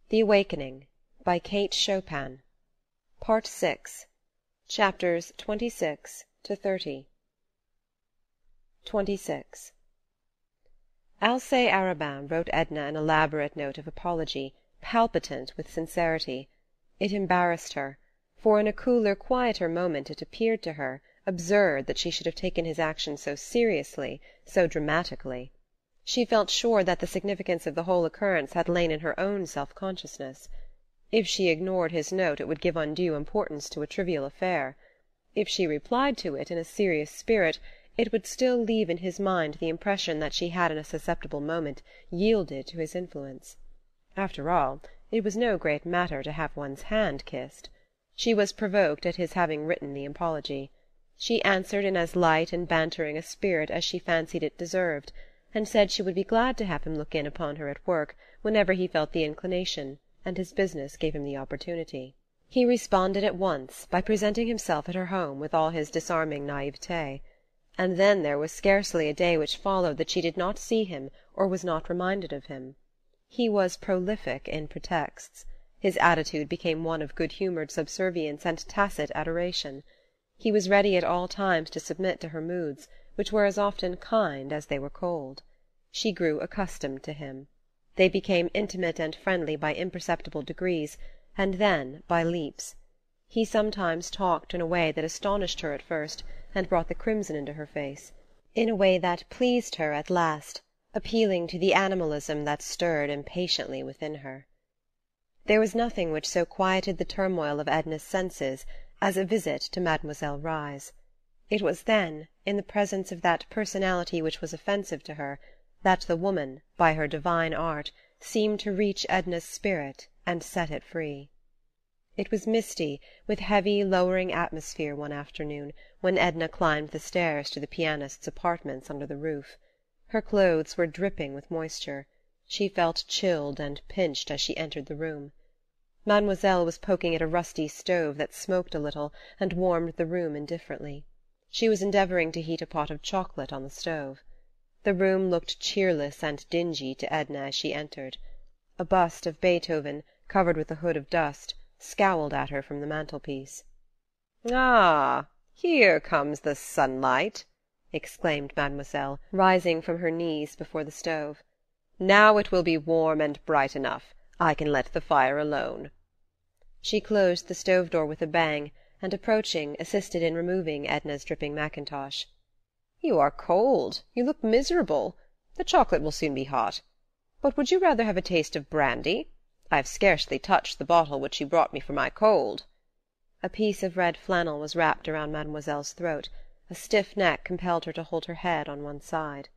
THE AWAKENING by Kate Chopin. Part 6. Chapters 26 to 30. 26. Alcée Arobin wrote Edna an elaborate note of apology, palpitant with sincerity. It embarrassed her, for in a cooler, quieter moment it appeared to her absurd that she should have taken his action so seriously, so dramatically. She felt sure that the significance of the whole occurrence had lain in her own self-consciousness. If she ignored his note it would give undue importance to a trivial affair. If she replied to it in a serious spirit it would still leave in his mind the impression that she had in a susceptible moment yielded to his influence. After all, it was no great matter to have one's hand kissed. She was provoked at his having written the apology. She answered in as light and bantering a spirit as she fancied it deserved, and said she would be glad to have him look in upon her at work whenever he felt the inclination and his business gave him the opportunity. He responded at once by presenting himself at her home with all his disarming naïveté, and then there was scarcely a day which followed that she did not see him or was not reminded of him. He was prolific in pretexts. His attitude became one of good-humoured subservience and tacit adoration. He was ready at all times to submit to her moods, which were as often kind as they were cold. She grew accustomed to him. They became intimate and friendly by imperceptible degrees, and then by leaps. He sometimes talked in a way that astonished her at first, and brought the crimson into her face; in a way that pleased her at last, appealing to the animalism that stirred impatiently within her. There was nothing which so quieted the turmoil of Edna's senses as a visit to Mademoiselle Reisz. It was then, in the presence of that personality which was offensive to her, that the woman, by her divine art, seemed to reach Edna's spirit and set it free. It was misty, with heavy, lowering atmosphere one afternoon, when Edna climbed the stairs to the pianist's apartments under the roof. Her clothes were dripping with moisture. She felt chilled and pinched as she entered the room. Mademoiselle was poking at a rusty stove that smoked a little and warmed the room indifferently. She was endeavouring to heat a pot of chocolate on the stove. The room looked cheerless and dingy to Edna as she entered. A bust of Beethoven, covered with a hood of dust, scowled at her from the mantelpiece. "Ah, here comes the sunlight!" exclaimed Mademoiselle, rising from her knees before the stove. "Now it will be warm and bright enough. I can let the fire alone." She closed the stove door with a bang, and approaching, assisted in removing Edna's dripping mackintosh. "You are cold. You look miserable. The chocolate will soon be hot. But would you rather have a taste of brandy? I have scarcely touched the bottle which you brought me for my cold." A piece of red flannel was wrapped around Mademoiselle's throat. A stiff neck compelled her to hold her head on one side.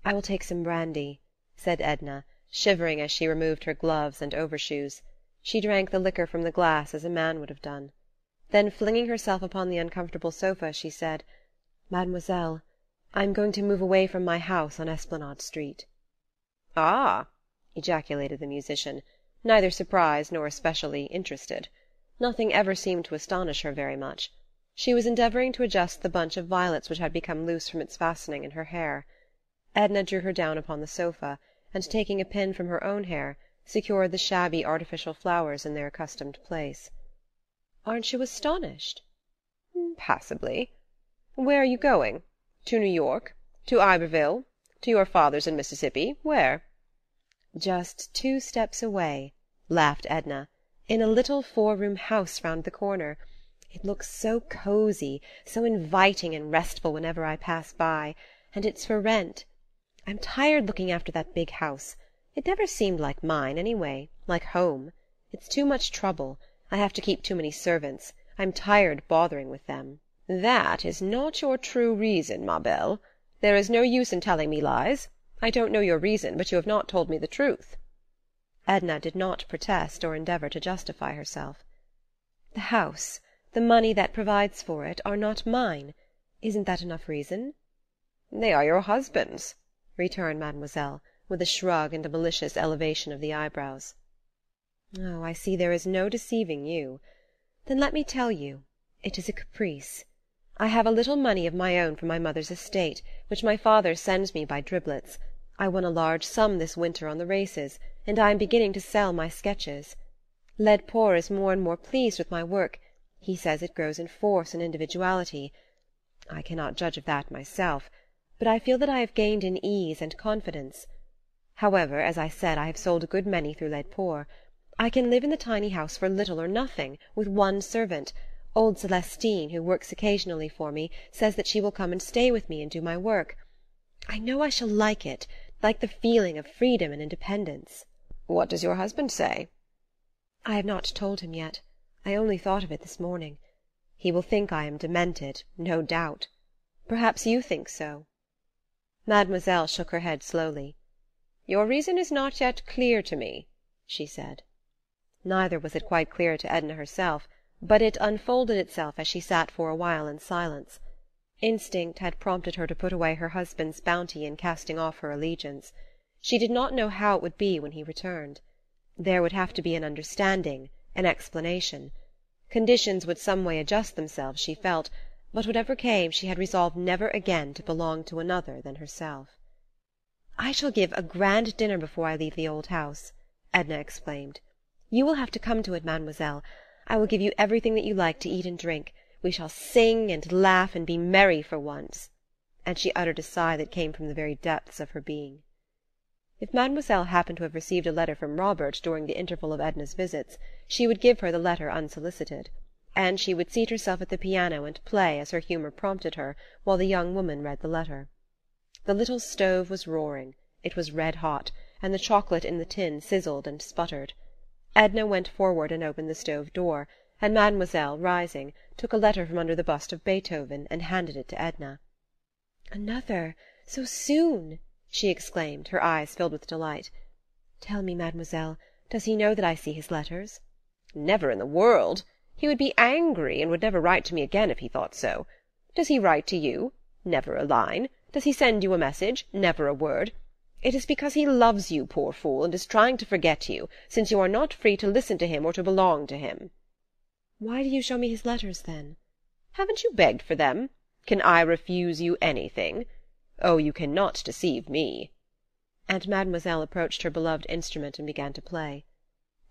"I will take some brandy," said Edna, shivering as she removed her gloves and overshoes. She drank the liquor from the glass as a man would have done. Then, flinging herself upon the uncomfortable sofa, she said, "Mademoiselle, I am going to move away from my house on Esplanade Street." "Ah!" ejaculated the musician, neither surprised nor especially interested. Nothing ever seemed to astonish her very much. She was endeavouring to adjust the bunch of violets which had become loose from its fastening in her hair. Edna drew her down upon the sofa, and taking a pin from her own hair, secured the shabby artificial flowers in their accustomed place. "Aren't you astonished?" "Passably. Where are you going? To New York? To Iberville? To your father's in Mississippi? Where?" "Just 2 steps away," laughed Edna, "in a little 4-room house round the corner. It looks so cosy, so inviting and restful whenever I pass by, and it's for rent. I'm tired looking after that big house. It never seemed like mine, anyway, like home. It's too much trouble. I have to keep too many servants. I'm tired bothering with them." "That is not your true reason, ma belle. There is no use in telling me lies. I don't know your reason, but you have not told me the truth." Edna did not protest or endeavour to justify herself. "The house, the money that provides for it, are not mine. Isn't that enough reason?" "They are your husband's," returned Mademoiselle, with a shrug and a malicious elevation of the eyebrows. "Oh, I see there is no deceiving you. Then let me tell you, it is a caprice. I have a little money of my own from my mother's estate, which my father sends me by driblets. I won a large sum this winter on the races, and I am beginning to sell my sketches. Laidpore is more and more pleased with my work. He says it grows in force and individuality. I cannot judge of that myself, but I feel that I have gained in ease and confidence. However, as I said, I have sold a good many through Laidpore. I can live in the tiny house for little or nothing, with one servant. Old Celestine, who works occasionally for me, says that she will come and stay with me and do my work. I know I shall like it, like the feeling of freedom and independence. What does your husband say? I have not told him yet. I only thought of it this morning. He will think I am demented, no doubt. Perhaps you think so. Mademoiselle shook her head slowly. Your reason is not yet clear to me, she said. Neither was it quite clear to Edna herself, but it unfolded itself as she sat for a while in silence. Instinct had prompted her to put away her husband's bounty in casting off her allegiance. She did not know how it would be when he returned. There would have to be an understanding, an explanation. Conditions would some way adjust themselves, she felt, but whatever came she had resolved never again to belong to another than herself. "I shall give a grand dinner before I leave the old house," Edna exclaimed. "You will have to come to it, mademoiselle. I will give you everything that you like to eat and drink. We shall sing and laugh and be merry for once." And she uttered a sigh that came from the very depths of her being. If mademoiselle happened to have received a letter from Robert during the interval of Edna's visits, she would give her the letter unsolicited, and she would seat herself at the piano and play as her humour prompted her, while the young woman read the letter. The little stove was roaring, it was red-hot, and the chocolate in the tin sizzled and sputtered. Edna went forward and opened the stove door, and mademoiselle, rising, took a letter from under the bust of Beethoven and handed it to Edna. "Another! So soon!" she exclaimed, her eyes filled with delight. "Tell me, mademoiselle, does he know that I see his letters?" "Never in the world. He would be angry, and would never write to me again if he thought so. Does he write to you? Never a line. Does he send you a message? Never a word. It is because he loves you, poor fool, and is trying to forget you, since you are not free to listen to him or to belong to him." "Why do you show me his letters, then?" "Haven't you begged for them? Can I refuse you anything? Oh, you cannot deceive me." And mademoiselle approached her beloved instrument and began to play.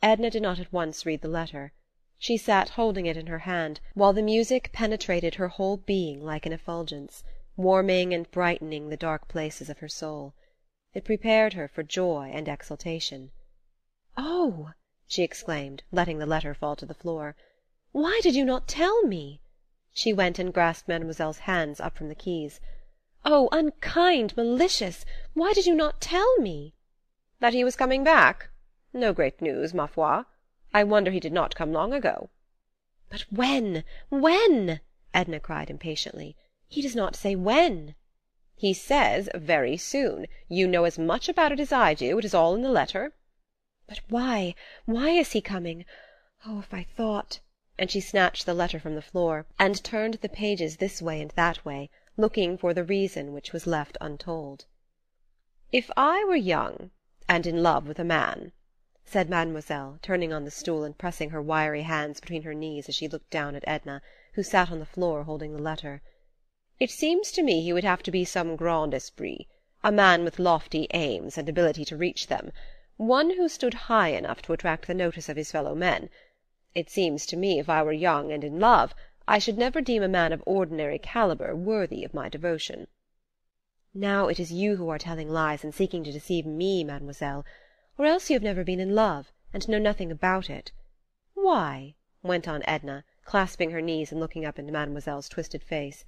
Edna did not at once read the letter. She sat holding it in her hand, while the music penetrated her whole being like an effulgence, warming and brightening the dark places of her soul. It prepared her for joy and exultation. "Oh!" she exclaimed, letting the letter fall to the floor. "Why did you not tell me?" She went and grasped mademoiselle's hands up from the keys. "Oh, unkind, malicious! Why did you not tell me?" "That he was coming back? No great news, ma foi. I wonder he did not come long ago." "But when? When?" Edna cried impatiently. "He does not say when." "He says very soon. You know as much about it as I do. It is all in the letter." "But why? Why is he coming? Oh, if I thought—" And she snatched the letter from the floor, and turned the pages this way and that way, looking for the reason which was left untold. "If I were young, and in love with a man," said mademoiselle, turning on the stool and pressing her wiry hands between her knees as she looked down at Edna, who sat on the floor holding the letter, "it seems to me he would have to be some grand esprit, a man with lofty aims and ability to reach them, one who stood high enough to attract the notice of his fellow men. It seems to me if I were young and in love, I should never deem a man of ordinary calibre worthy of my devotion." "Now it is you who are telling lies and seeking to deceive me, mademoiselle. Or else you have never been in love, and know nothing about it. Why," went on Edna, clasping her knees and looking up into mademoiselle's twisted face,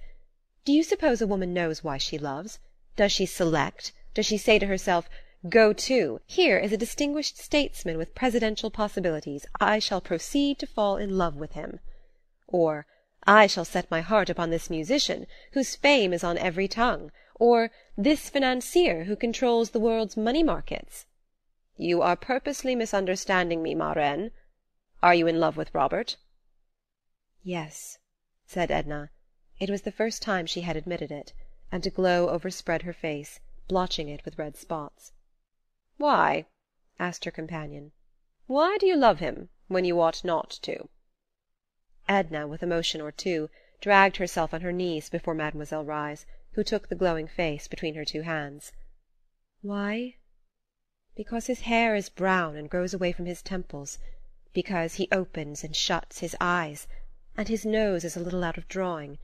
"do you suppose a woman knows why she loves? Does she select? Does she say to herself, 'Go to, here is a distinguished statesman with presidential possibilities. I shall proceed to fall in love with him'? Or, 'I shall set my heart upon this musician, whose fame is on every tongue'? Or, 'this financier, who controls the world's money-markets'?" "You are purposely misunderstanding me, ma reine. Are you in love with Robert?" "Yes," said Edna. It was the first time she had admitted it, and a glow overspread her face, blotching it with red spots. "Why?" asked her companion. "Why do you love him, when you ought not to?" Edna, with a motion or two, dragged herself on her knees before Mademoiselle Reisz, who took the glowing face between her two hands. "Why?" Because his hair is brown and grows away from his temples, because he opens and shuts his eyes, and his nose is a little out of drawing,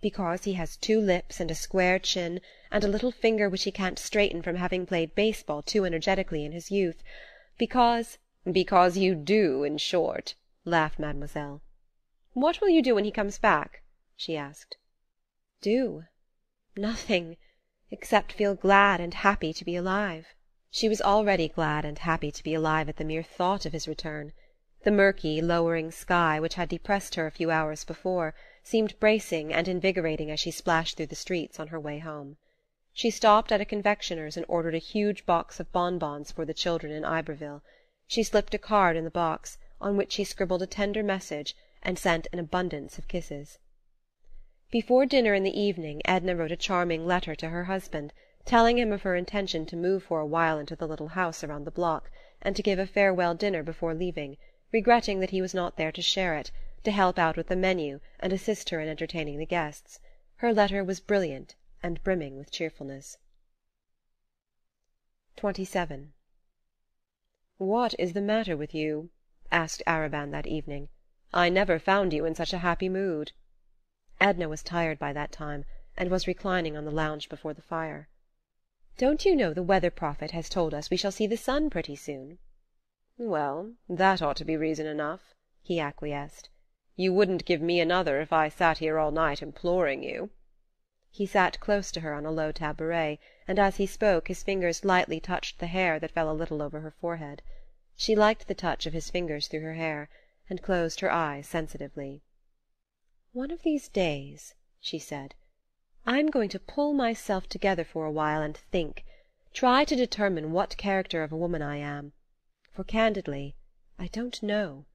because he has 2 lips and a square chin and a little finger which he can't straighten from having played baseball too energetically in his youth, because—" "Because you do, in short," laughed Mademoiselle. "What will you do when he comes back?" she asked. "Do? Nothing, except feel glad and happy to be alive." She was already glad and happy to be alive at the mere thought of his return. The murky, lowering sky, which had depressed her a few hours before, seemed bracing and invigorating as she splashed through the streets on her way home. She stopped at a confectioner's and ordered a huge box of bonbons for the children in Iberville. She slipped a card in the box, on which she scribbled a tender message, and sent an abundance of kisses. Before dinner in the evening Edna wrote a charming letter to her husband, telling him of her intention to move for a while into the little house around the block, and to give a farewell dinner before leaving, regretting that he was not there to share it, to help out with the menu and assist her in entertaining the guests. Her letter was brilliant and brimming with cheerfulness. 27. "What is the matter with you?" asked Arobin that evening. "I never found you in such a happy mood." Edna was tired by that time, and was reclining on the lounge before the fire. "Don't you know the weather prophet has told us we shall see the sun pretty soon?" "Well, that ought to be reason enough," he acquiesced. "You wouldn't give me another if I sat here all night imploring you." He sat close to her on a low tabouret, and as he spoke his fingers lightly touched the hair that fell a little over her forehead. She liked the touch of his fingers through her hair, and closed her eyes sensitively. "One of these days," she said, "I'm going to pull myself together for a while and try to determine what character of a woman I am. For, candidly, I don't know.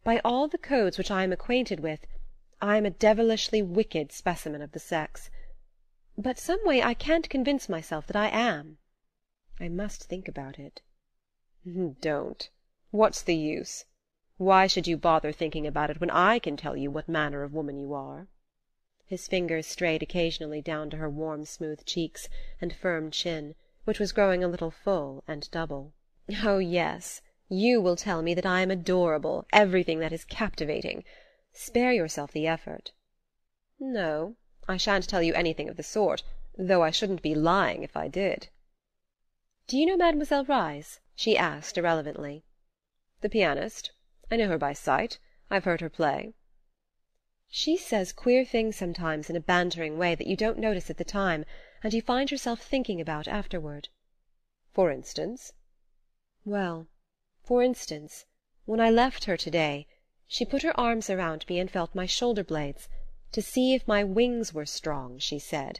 By all the codes which I am acquainted with, I am a devilishly wicked specimen of the sex. But some way I can't convince myself that I am. I must think about it." "Don't. What's the use? Why should you bother thinking about it when I can tell you what manner of woman you are?" His fingers strayed occasionally down to her warm smooth cheeks and firm chin, which was growing a little full and double. "Oh, yes, you will tell me that I am adorable, everything that is captivating. Spare yourself the effort." "No, I shan't tell you anything of the sort, though I shouldn't be lying if I did." "Do you know Mademoiselle Reisz?" she asked irrelevantly. "The pianist? I know her by sight. I've heard her play." "She says queer things sometimes in a bantering way that you don't notice at the time, and you find yourself thinking about afterward." "For instance?" "Well, for instance, when I left her to-day, she put her arms around me and felt my shoulder-blades, to see if my wings were strong, she said.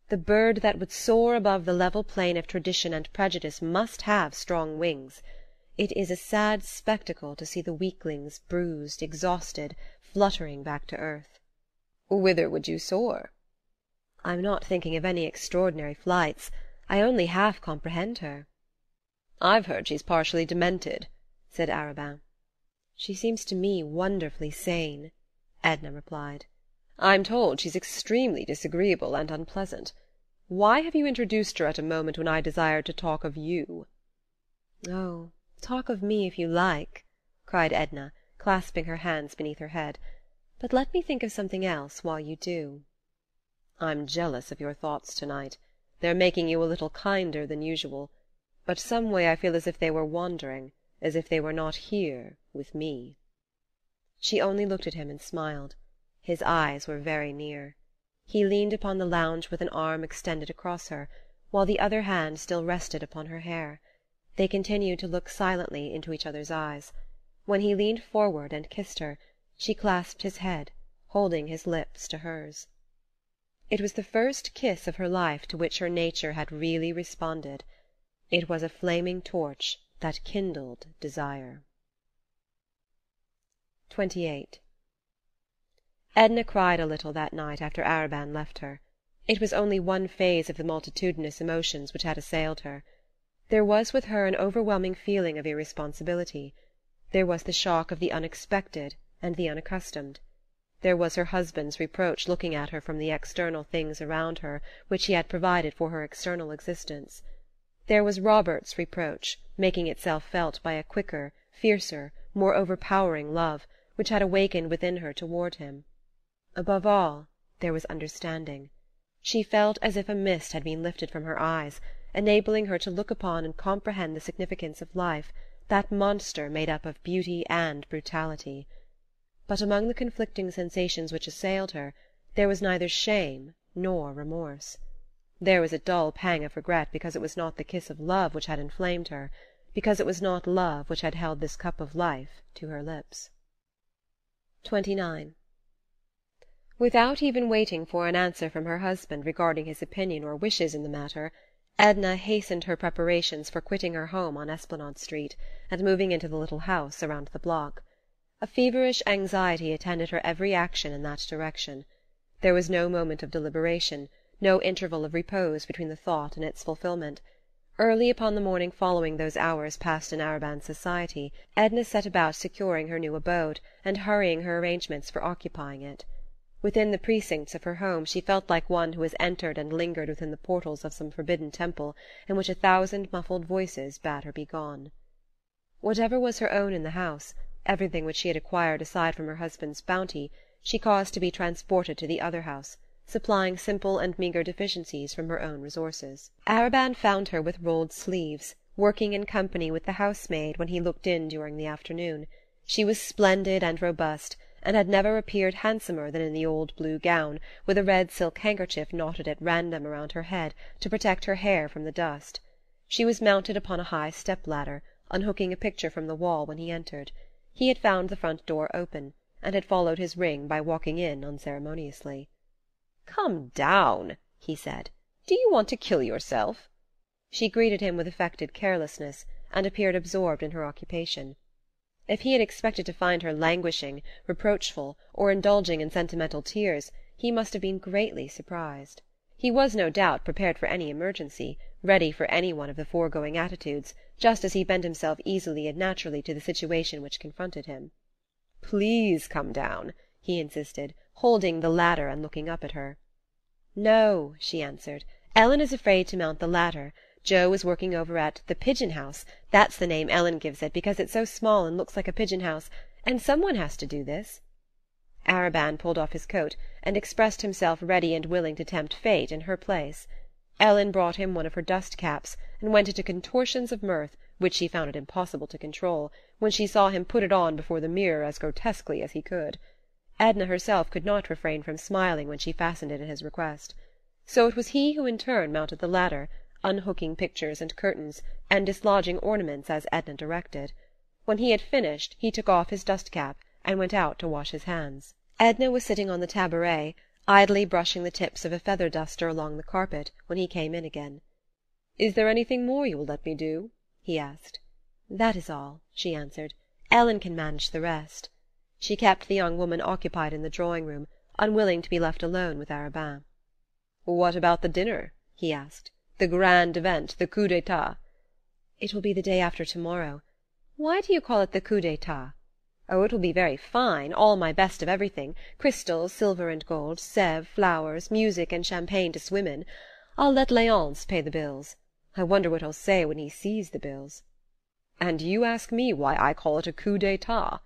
The bird that would soar above the level plane of tradition and prejudice must have strong wings. It is a sad spectacle to see the weaklings, bruised, exhausted, fluttering back to earth." "Whither would you soar?" "I'm not thinking of any extraordinary flights. I only half comprehend her." "I've heard she's partially demented," said Arobin. "She seems to me wonderfully sane," Edna replied. "I'm told she's extremely disagreeable and unpleasant. Why have you introduced her at a moment when I desired to talk of you?" "Oh, talk of me if you like," cried Edna, clasping her hands beneath her head. "But let me think of something else while you do." "I'm jealous of your thoughts tonight. They're making you a little kinder than usual. But some way I feel as if they were wandering, as if they were not here with me." She only looked at him and smiled. His eyes were very near. He leaned upon the lounge with an arm extended across her, while the other hand still rested upon her hair. They continued to look silently into each other's eyes. When he leaned forward and kissed her, she clasped his head, holding his lips to hers. It was the first kiss of her life to which her nature had really responded. It was a flaming torch that kindled desire. 28. Edna cried a little that night after Arobin left her. It was only one phase of the multitudinous emotions which had assailed her. There was with her an overwhelming feeling of irresponsibility. There was the shock of the unexpected and the unaccustomed. There was her husband's reproach looking at her from the external things around her which he had provided for her external existence. There was Robert's reproach, making itself felt by a quicker, fiercer, more overpowering love, which had awakened within her toward him. Above all, there was understanding. She felt as if a mist had been lifted from her eyes, enabling her to look upon and comprehend the significance of life, that monster made up of beauty and brutality. But among the conflicting sensations which assailed her, there was neither shame nor remorse. There was a dull pang of regret because it was not the kiss of love which had inflamed her, because it was not love which had held this cup of life to her lips. 29. Without even waiting for an answer from her husband regarding his opinion or wishes in the matter, Edna hastened her preparations for quitting her home on Esplanade Street, and moving into the little house around the block. A feverish anxiety attended her every action in that direction. There was no moment of deliberation, no interval of repose between the thought and its fulfilment. Early upon the morning following those hours passed in Arobin's society, Edna set about securing her new abode, and hurrying her arrangements for occupying it. Within the precincts of her home she felt like one who has entered and lingered within the portals of some forbidden temple in which 1,000 muffled voices bade her begone. Whatever was her own in the house, everything which she had acquired aside from her husband's bounty, she caused to be transported to the other house, supplying simple and meagre deficiencies from her own resources. Arobin found her with rolled sleeves, working in company with the housemaid when he looked in during the afternoon. She was splendid and robust, and had never appeared handsomer than in the old blue gown, with a red silk handkerchief knotted at random around her head to protect her hair from the dust. She was mounted upon a high step-ladder, unhooking a picture from the wall when he entered. He had found the front door open, and had followed his ring by walking in unceremoniously. "Come down," he said. "Do you want to kill yourself?" She greeted him with affected carelessness, and appeared absorbed in her occupation. If he had expected to find her languishing, reproachful, or indulging in sentimental tears, he must have been greatly surprised. He was no doubt prepared for any emergency, ready for any one of the foregoing attitudes, just as he bent himself easily and naturally to the situation which confronted him. "Please come down," he insisted, holding the ladder and looking up at her. "No," she answered. "Ellen is afraid to mount the ladder. Joe is working over at the Pigeon House, that's the name Ellen gives it because it's so small and looks like a pigeon house, and someone has to do this." Arobin pulled off his coat, and expressed himself ready and willing to tempt fate in her place. Ellen brought him one of her dust-caps, and went into contortions of mirth, which she found it impossible to control, when she saw him put it on before the mirror as grotesquely as he could. Edna herself could not refrain from smiling when she fastened it at his request. So it was he who in turn mounted the ladder, unhooking pictures and curtains, and dislodging ornaments as Edna directed. When he had finished, he took off his dust-cap, and went out to wash his hands. Edna was sitting on the tabouret, idly brushing the tips of a feather-duster along the carpet, when he came in again. "Is there anything more you will let me do?" he asked. "That is all," she answered. "Ellen can manage the rest." She kept the young woman occupied in the drawing-room, unwilling to be left alone with Arobin. "What about the dinner?" he asked. "The grand event, the coup d'état?" "It will be the day after tomorrow. Why do you call it the coup d'état?" "Oh, it will be very fine, all my best of everything, crystal, silver and gold, Sèvres, flowers, music and champagne to swim in. I'll let Léonce pay the bills. I wonder what he'll say when he sees the bills." "And you ask me why I call it a coup d'état?"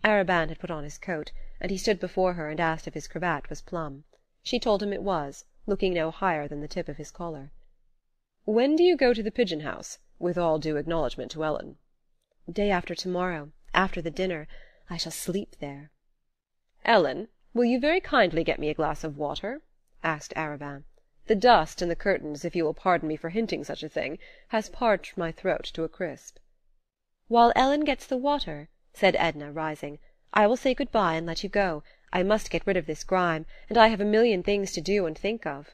Arobin had put on his coat, and he stood before her and asked if his cravat was plumb. She told him it was, looking no higher than the tip of his collar. "When do you go to the Pigeon House, with all due acknowledgment to Ellen?" "Day after tomorrow, after the dinner. I shall sleep there." "Ellen, will you very kindly get me a glass of water?" asked Arobin. "The dust in the curtains, if you will pardon me for hinting such a thing, has parched my throat to a crisp." "While Ellen gets the water," said Edna, rising, "I will say good-bye and let you go. I must get rid of this grime, and I have a million things to do and think of."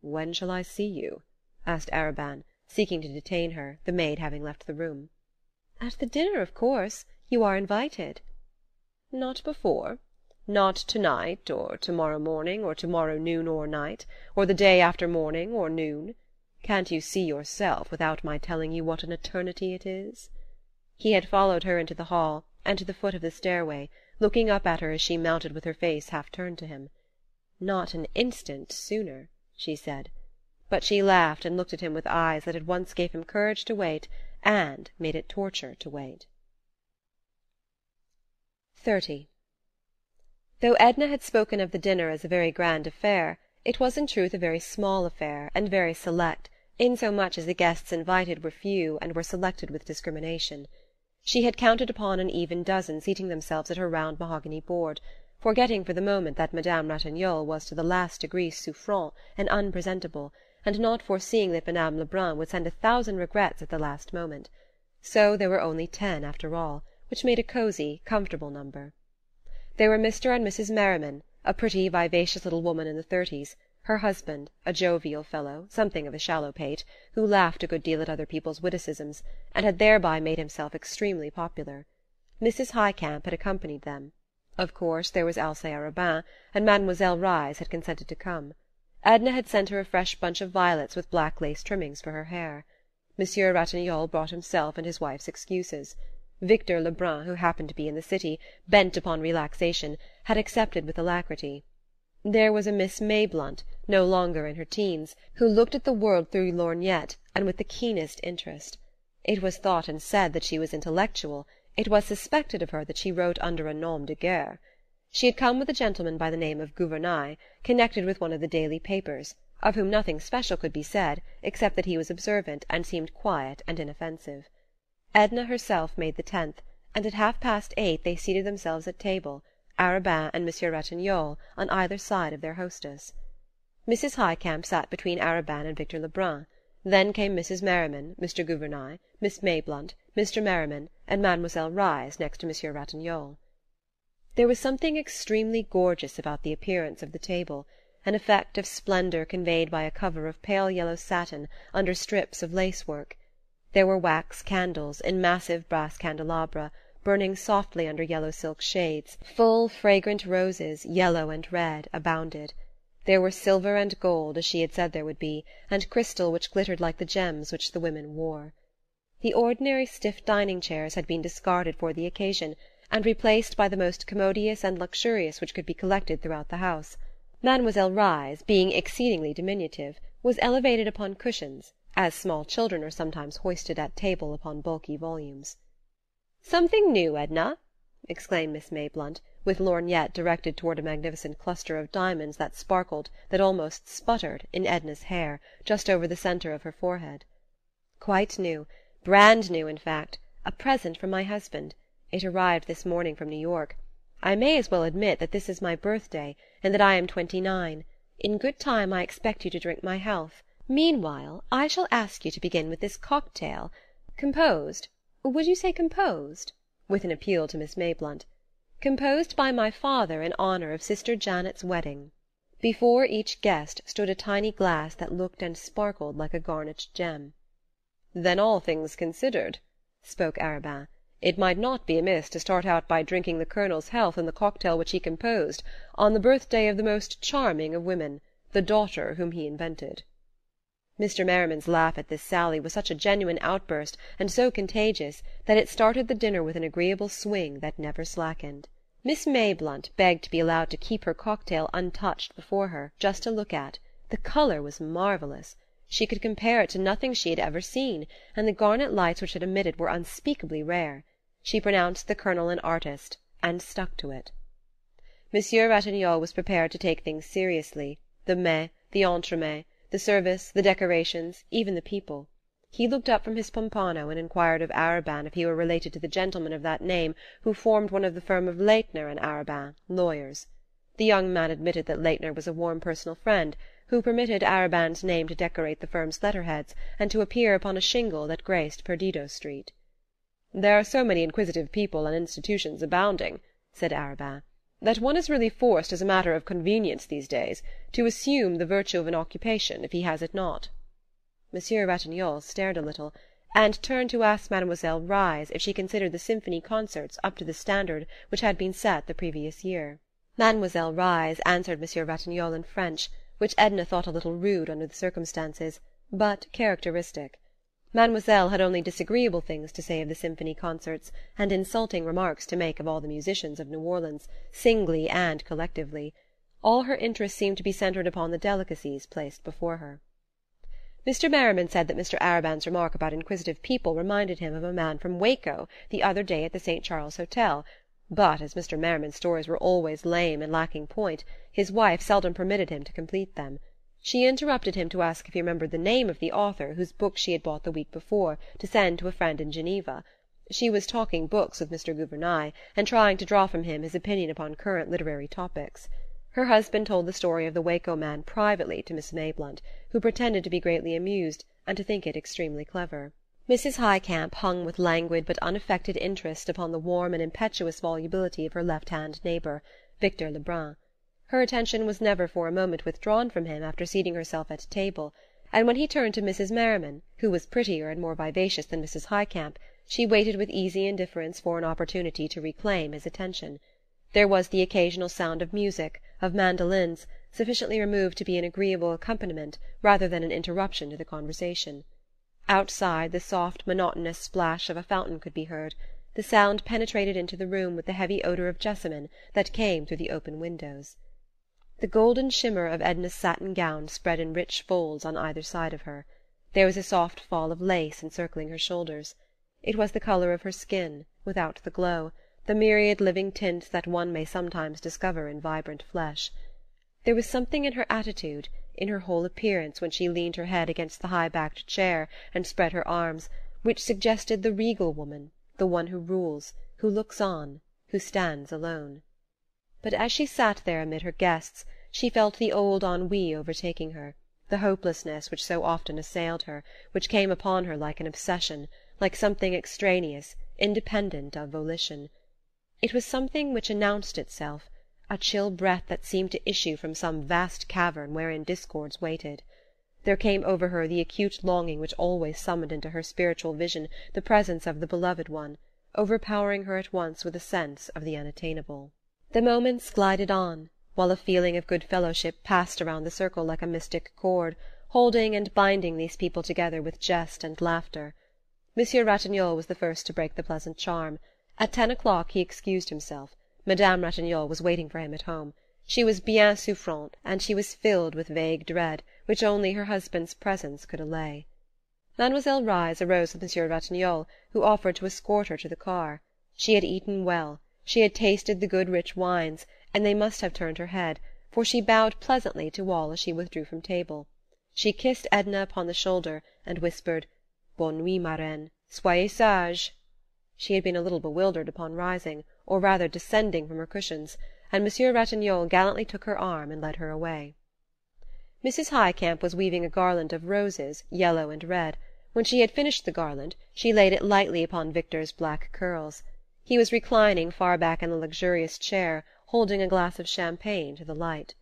"When shall I see you?" asked Arobin, seeking to detain her, the maid having left the room. "At the dinner, of course. You are invited." "Not before? Not to-night, or to-morrow morning, or to-morrow noon or night, or the day after morning or noon? Can't you see yourself without my telling you what an eternity it is?" He had followed her into the hall, and to the foot of the stairway, looking up at her as she mounted with her face half turned to him. "Not an instant sooner," she said. but she laughed and looked at him with eyes that at once gave him courage to wait and made it torture to wait. 30. Though Edna had spoken of the dinner as a very grand affair, it was in truth a very small affair, and very select, insomuch as the guests invited were few and were selected with discrimination. She had counted upon an even dozen seating themselves at her round mahogany board, forgetting for the moment that Madame Ratignolle was to the last degree souffrant and unpresentable, and not foreseeing that Madame Lebrun would send 1,000 regrets at the last moment. So there were only 10 after all, which made a cosy, comfortable number. There were Mr. and Mrs. Merriman, a pretty, vivacious little woman in the 30s, her husband, a jovial fellow, something of a shallow-pate, who laughed a good deal at other people's witticisms, and had thereby made himself extremely popular. Mrs. Highcamp had accompanied them. Of course there was Alcée Arobin, and Mademoiselle Reisz had consented to come. Edna had sent her a fresh bunch of violets with black lace trimmings for her hair. Monsieur Ratignolle brought himself and his wife's excuses. Victor Lebrun, who happened to be in the city, bent upon relaxation, had accepted with alacrity. There was a Miss Mayblunt, no longer in her teens, who looked at the world through lorgnette and with the keenest interest. It was thought and said that she was intellectual, it was suspected of her that she wrote under a nom de guerre. She had come with a gentleman by the name of Gouvernail, connected with one of the daily papers, of whom nothing special could be said, except that he was observant and seemed quiet and inoffensive. Edna herself made the 10th, and at 8:30 they seated themselves at table, Arobin and Monsieur Ratignolle on either side of their hostess. Mrs. Highcamp sat between Arobin and Victor Lebrun. Then came Mrs. Merriman, Mr. Gouvernail, Miss Mayblunt, Mr. Merriman, and Mademoiselle Reisz next to Monsieur Ratignolle. There was something extremely gorgeous about the appearance of the table, an effect of splendour conveyed by a cover of pale yellow satin under strips of lace-work. There were wax candles, in massive brass candelabra, burning softly under yellow silk shades. Full, fragrant roses, yellow and red, abounded. There were silver and gold, as she had said there would be, and crystal which glittered like the gems which the women wore. The ordinary stiff dining-chairs had been discarded for the occasion, and replaced by the most commodious and luxurious which could be collected throughout the house. Mademoiselle Reisz, being exceedingly diminutive, was elevated upon cushions, as small children are sometimes hoisted at table upon bulky volumes. "Something new, Edna?" exclaimed Miss Mayblunt, with lorgnette directed toward a magnificent cluster of diamonds that sparkled, that almost sputtered, in Edna's hair, just over the centre of her forehead. "Quite new. Brand new, in fact. A present from my husband. It arrived this morning from New York. I may as well admit that this is my birthday, and that I am 29. In good time I expect you to drink my health. Meanwhile, I shall ask you to begin with this cocktail, composed—would you say composed?" with an appeal to Miss Mayblunt. "Composed by my father in honour of Sister Janet's wedding." Before each guest stood a tiny glass that looked and sparkled like a garnet gem. "Then, all things considered," spoke Arobin, "it might not be amiss to start out by drinking the Colonel's health in the cocktail which he composed, on the birthday of the most charming of women, the daughter whom he invented." Mr. Merriman's laugh at this sally was such a genuine outburst and so contagious that it started the dinner with an agreeable swing that never slackened. Miss Mayblunt begged to be allowed to keep her cocktail untouched before her, just to look at. The colour was marvellous. She could compare it to nothing she had ever seen, and the garnet lights which it emitted were unspeakably rare. She pronounced the Colonel an artist, and stuck to it. Monsieur Ratignolle was prepared to take things seriously, the mets, the entremets, the service, the decorations, even the people. He looked up from his pompano and inquired of Arobin if he were related to the gentleman of that name who formed one of the firm of Laitner and Arobin, lawyers. The young man admitted that Laitner was a warm personal friend, who permitted Arobin's name to decorate the firm's letterheads and to appear upon a shingle that graced Perdido Street. "There are so many inquisitive people and institutions abounding," said Arobin, "that one is really forced as a matter of convenience these days to assume the virtue of an occupation if he has it not." Monsieur Ratignolle stared a little, and turned to ask Mademoiselle Reisz if she considered the symphony concerts up to the standard which had been set the previous year. Mademoiselle Reisz answered Monsieur Ratignolle in French, which Edna thought a little rude under the circumstances, but characteristic. Mademoiselle had only disagreeable things to say of the symphony concerts, and insulting remarks to make of all the musicians of New Orleans, singly and collectively. All her interest seemed to be centred upon the delicacies placed before her. Mr. Merriman said that Mr. Arobin's remark about inquisitive people reminded him of a man from Waco the other day at the St. Charles Hotel, but as Mr. Merriman's stories were always lame and lacking point, his wife seldom permitted him to complete them. She interrupted him to ask if he remembered the name of the author whose book she had bought the week before, to send to a friend in Geneva. She was talking books with Mr. Gouvernail, and trying to draw from him his opinion upon current literary topics. Her husband told the story of the Waco man privately to Miss Mayblunt, who pretended to be greatly amused, and to think it extremely clever. Mrs. Highcamp hung with languid but unaffected interest upon the warm and impetuous volubility of her left-hand neighbour, Victor Lebrun. Her attention was never for a moment withdrawn from him after seating herself at table, and when he turned to Mrs. Merriman, who was prettier and more vivacious than Mrs. Highcamp, she waited with easy indifference for an opportunity to reclaim his attention. There was the occasional sound of music, of mandolins, sufficiently removed to be an agreeable accompaniment rather than an interruption to the conversation. Outside, the soft, monotonous splash of a fountain could be heard. The sound penetrated into the room with the heavy odour of jessamine that came through the open windows. The golden shimmer of Edna's satin gown spread in rich folds on either side of her. There was a soft fall of lace encircling her shoulders. It was the colour of her skin, without the glow, the myriad living tints that one may sometimes discover in vibrant flesh. There was something in her attitude, in her whole appearance when she leaned her head against the high-backed chair and spread her arms, which suggested the regal woman, the one who rules, who looks on, who stands alone. But as she sat there amid her guests, she felt the old ennui overtaking her, the hopelessness which so often assailed her, which came upon her like an obsession, like something extraneous, independent of volition. It was something which announced itself, a chill breath that seemed to issue from some vast cavern wherein discords waited. There came over her the acute longing which always summoned into her spiritual vision the presence of the beloved one, overpowering her at once with a sense of the unattainable. The moments glided on, while a feeling of good fellowship passed around the circle like a mystic cord, holding and binding these people together with jest and laughter. Monsieur Ratignolle was the first to break the pleasant charm. At 10 o'clock he excused himself. Madame Ratignolle was waiting for him at home. She was bien souffrante, and she was filled with vague dread, which only her husband's presence could allay. Mademoiselle Reisz arose with Monsieur Ratignolle, who offered to escort her to the car. She had eaten well, she had tasted the good rich wines, and they must have turned her head, for she bowed pleasantly to all as she withdrew from table. She kissed Edna upon the shoulder, and whispered, "Bonne nuit, ma reine. Soyez sage." She had been a little bewildered upon rising, or rather descending from her cushions, and Monsieur Ratignolle gallantly took her arm and led her away. Mrs. Highcamp was weaving a garland of roses, yellow and red. When she had finished the garland, she laid it lightly upon Victor's black curls. He was reclining far back in the luxurious chair, holding a glass of champagne to the light.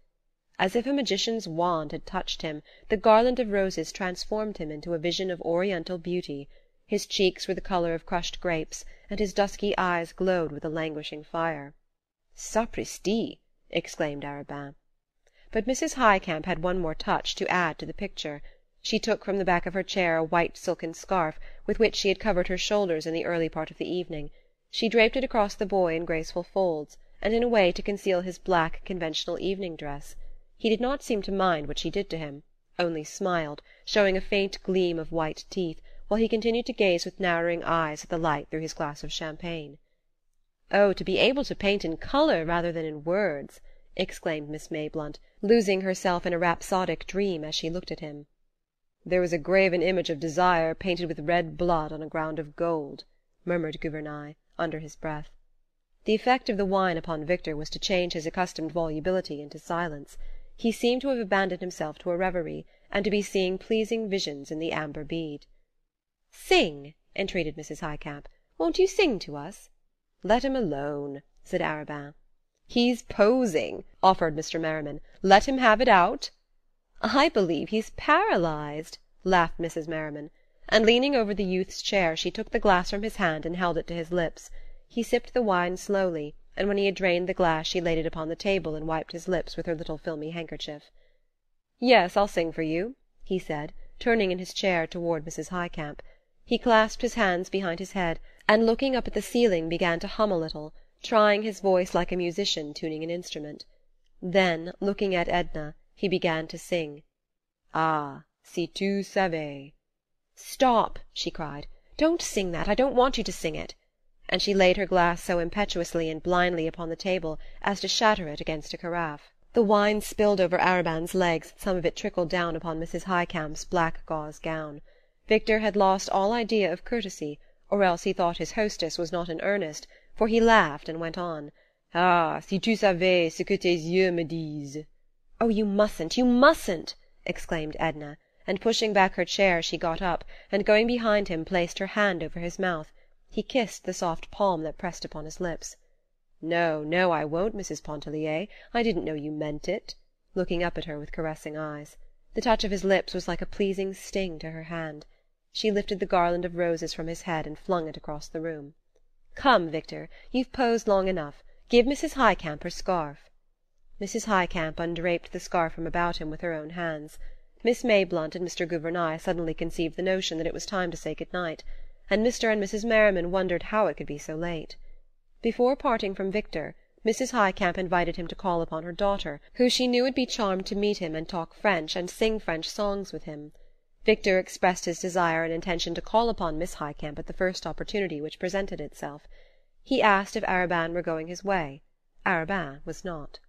As if a magician's wand had touched him, the garland of roses transformed him into a vision of oriental beauty. His cheeks were the colour of crushed grapes, and his dusky eyes glowed with a languishing fire. "Sapristi!" exclaimed Arobin. But Mrs. Highcamp had one more touch to add to the picture. She took from the back of her chair a white silken scarf, with which she had covered her shoulders in the early part of the evening. She draped it across the boy in graceful folds, and in a way to conceal his black, conventional evening dress. He did not seem to mind what she did to him, only smiled, showing a faint gleam of white teeth, while he continued to gaze with narrowing eyes at the light through his glass of champagne. "Oh, to be able to paint in colour rather than in words!" exclaimed Miss Mayblunt, losing herself in a rhapsodic dream as she looked at him. "There was a graven image of desire painted with red blood on a ground of gold," murmured Gouvernail, under his breath. The effect of the wine upon Victor was to change his accustomed volubility into silence. He seemed to have abandoned himself to a reverie, and to be seeing pleasing visions in the amber bead. "Sing," entreated Mrs. Highcamp. "Won't you sing to us?" "Let him alone," said Arobin. "He's posing," offered Mr. Merriman. "Let him have it out." "I believe he's paralyzed," laughed Mrs. Merriman, and leaning over the youth's chair she took the glass from his hand and held it to his lips. He sipped the wine slowly, and when he had drained the glass she laid it upon the table and wiped his lips with her little filmy handkerchief. "Yes, I'll sing for you," he said, turning in his chair toward Mrs. Highcamp. He clasped his hands behind his head, and looking up at the ceiling began to hum a little, trying his voice like a musician tuning an instrument. Then, looking at Edna, he began to sing. "Ah, Si tu savais." "Stop!" she cried. "Don't sing that. I don't want you to sing it." And she laid her glass so impetuously and blindly upon the table as to shatter it against a carafe. The wine spilled over Arobin's legs, and some of it trickled down upon Mrs. Highcamp's black gauze gown. Victor had lost all idea of courtesy, or else he thought his hostess was not in earnest, for he laughed and went on: "Ah, si tu savais ce que tes yeux me disent." "Oh, you mustn't, you mustn't!" exclaimed Edna, and pushing back her chair she got up, and going behind him placed her hand over his mouth. He kissed the soft palm that pressed upon his lips. "No, no, I won't, Mrs. Pontellier. I didn't know you meant it," looking up at her with caressing eyes. The touch of his lips was like a pleasing sting to her hand. She lifted the garland of roses from his head and flung it across the room. "Come, Victor, you've posed long enough. Give Mrs. Highcamp her scarf." Mrs. Highcamp undraped the scarf from about him with her own hands. Miss Mayblunt and Mr. Gouvernail suddenly conceived the notion that it was time to say good night, and Mr. and Mrs. Merriman wondered how it could be so late. Before parting from Victor, Mrs. Highcamp invited him to call upon her daughter, who she knew would be charmed to meet him and talk French and sing French songs with him. Victor expressed his desire and intention to call upon Miss Highcamp at the first opportunity which presented itself. He asked if Arobin were going his way. Arobin was not.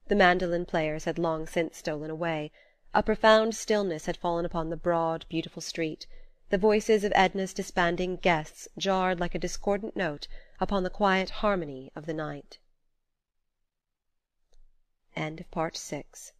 The mandolin players had long since stolen away. A profound stillness had fallen upon the broad, beautiful street. The voices of Edna's disbanding guests jarred like a discordant note upon the quiet harmony of the night. End of Part 6.